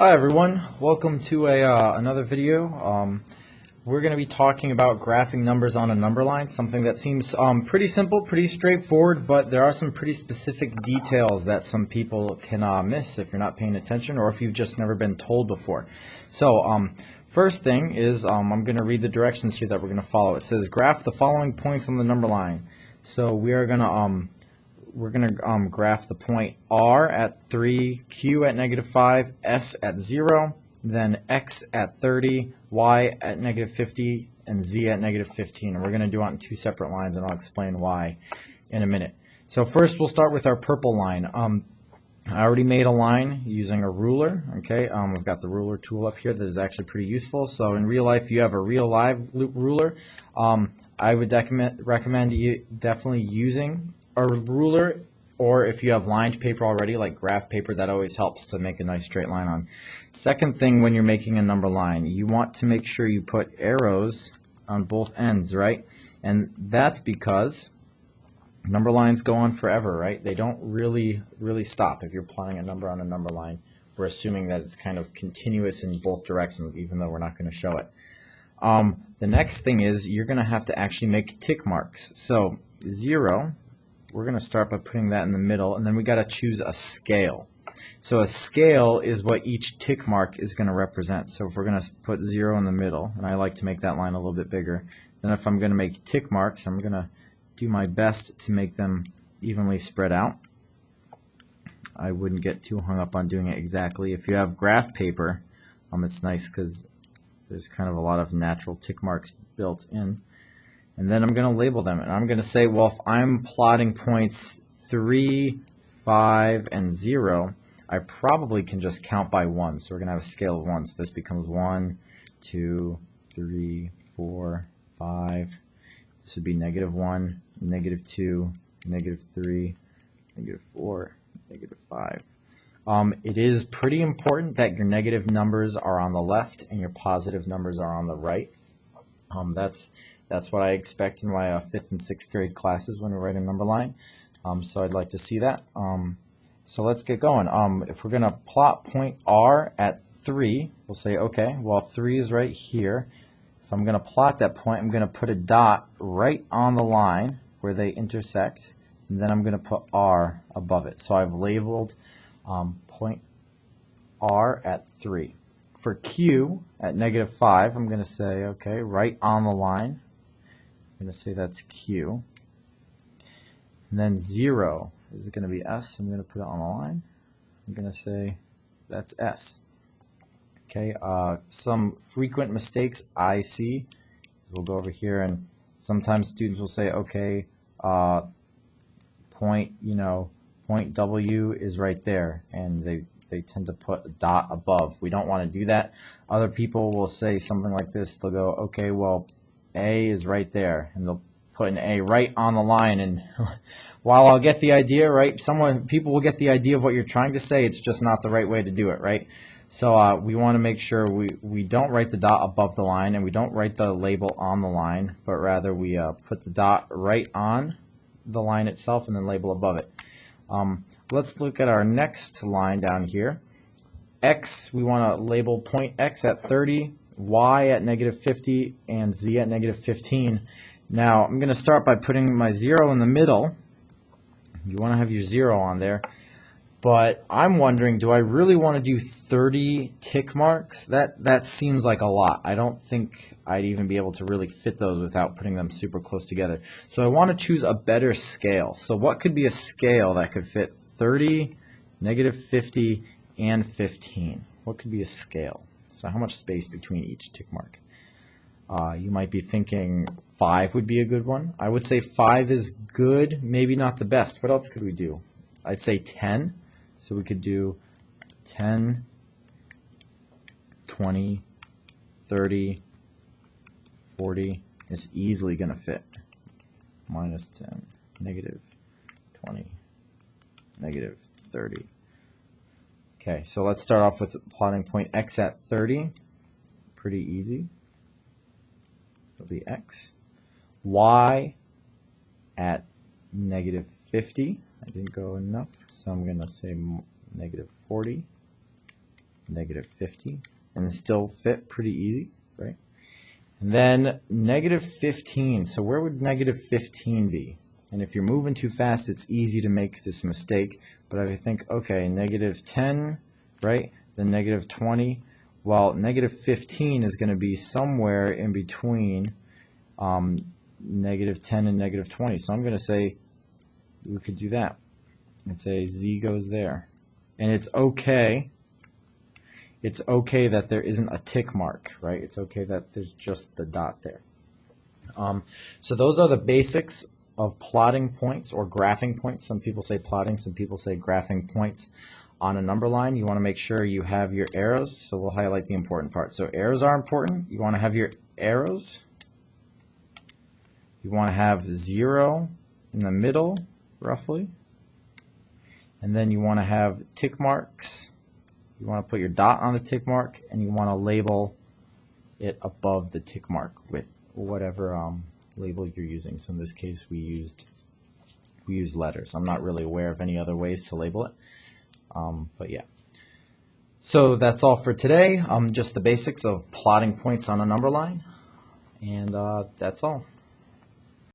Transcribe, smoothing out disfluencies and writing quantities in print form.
Hi everyone, welcome to another video. We're going to be talking about graphing numbers on a number line, something that seems pretty simple, pretty straightforward, but there are some pretty specific details that some people can miss if you're not paying attention or if you've just never been told before. So first thing is I'm going to read the directions here that we're going to follow. It says graph the following points on the number line. So we are going to graph the point R at 3, Q at -5, S at 0, then X at 30, Y at -50, and Z at -15. And we're going to do it on two separate lines, and I'll explain why in a minute. So first we'll start with our purple line. I already made a line using a ruler. Okay, I've got the ruler tool up here that is actually pretty useful. So in real life, you have a real live ruler. I would recommend you definitely using a ruler, or if you have lined paper already, like graph paper, that always helps to make a nice straight line on. Second thing, when you're making a number line, you want to make sure you put arrows on both ends, right? And that's because number lines go on forever, right? They don't really stop. If you're plotting a number on a number line, we're assuming that it's kind of continuous in both directions, even though we're not going to show it. The next thing is you're going to have to actually make tick marks. So 0, we're going to start by putting that in the middle, and then we got to choose a scale. So a scale is what each tick mark is going to represent. So if we're going to put 0 in the middle, and I like to make that line a little bit bigger, then if I'm going to make tick marks, I'm going to do my best to make them evenly spread out. I wouldn't get too hung up on doing it exactly. If you have graph paper, it's nice because there's kind of a lot of natural tick marks built in. And then I'm going to label them, and I'm going to say, well, if I'm plotting points 3, 5, and 0, I probably can just count by 1. So we're going to have a scale of 1. So this becomes 1, 2, 3, 4, 5. This would be -1, -2, -3, -4, -5. It is pretty important that your negative numbers are on the left and your positive numbers are on the right. That's what I expect in my 5th and 6th grade classes when we write a number line. So I'd like to see that. So let's get going. If we're going to plot point R at 3, we'll say, okay, well 3 is right here. If I'm going to plot that point, I'm going to put a dot right on the line where they intersect, and then I'm going to put R above it. So I've labeled point R at 3. For Q at -5, I'm going to say, okay, right on the line. I'm going to say that's Q. And then 0 is going to be S. I'm going to put it on the line. I'm going to say that's S. Okay, some frequent mistakes I see. We'll go over here, and sometimes students will say, okay, point W is right there, and they tend to put a dot above. We don't want to do that. Other people will say something like this. They'll go, okay, well, A is right there, and they'll put an A right on the line. And while I'll get the idea, right, people will get the idea of what you're trying to say, it's just not the right way to do it, right? So we want to make sure we don't write the dot above the line, and we don't write the label on the line, but rather we put the dot right on the line itself and then label above it. Let's look at our next line down here. X, we want to label point X at 30, Y at -50, and Z at -15. Now, I'm going to start by putting my 0 in the middle. You want to have your 0 on there. But I'm wondering, do I really want to do 30 tick marks? That seems like a lot. I don't think I'd even be able to really fit those without putting them super close together. So I want to choose a better scale. So what could be a scale that could fit 30, -50, and 15? What could be a scale? So how much space between each tick mark? You might be thinking 5 would be a good one. I would say 5 is good, maybe not the best. What else could we do? I'd say 10. So we could do 10, 20, 30, 40. It's easily going to fit. -10, -20, -30. Okay, so let's start off with plotting point X at 30. Pretty easy. It'll be X. Y at -50. I didn't go enough, so I'm going to say -40, negative 50, and still fit pretty easy, right? And then negative 15. So where would negative 15 be? And if you're moving too fast, it's easy to make this mistake. But I think, okay, negative 10, right? Then negative 20. Well, negative 15 is going to be somewhere in between negative 10 and negative 20. So I'm going to say we could do that and say z goes there. And it's okay. It's okay that there isn't a tick mark, right? It's okay that there's just the dot there. So those are the basics of plotting points or graphing points. Some people say plotting, some people say graphing points on a number line. You want to make sure you have your arrows, so we'll highlight the important part. So arrows are important. You want to have your arrows. You want to have 0 in the middle, roughly. And then you want to have tick marks. You want to put your dot on the tick mark, and you want to label it above the tick mark with whatever label you're using. So in this case, we used letters. I'm not really aware of any other ways to label it, but yeah. So that's all for today. Just the basics of plotting points on a number line, and that's all.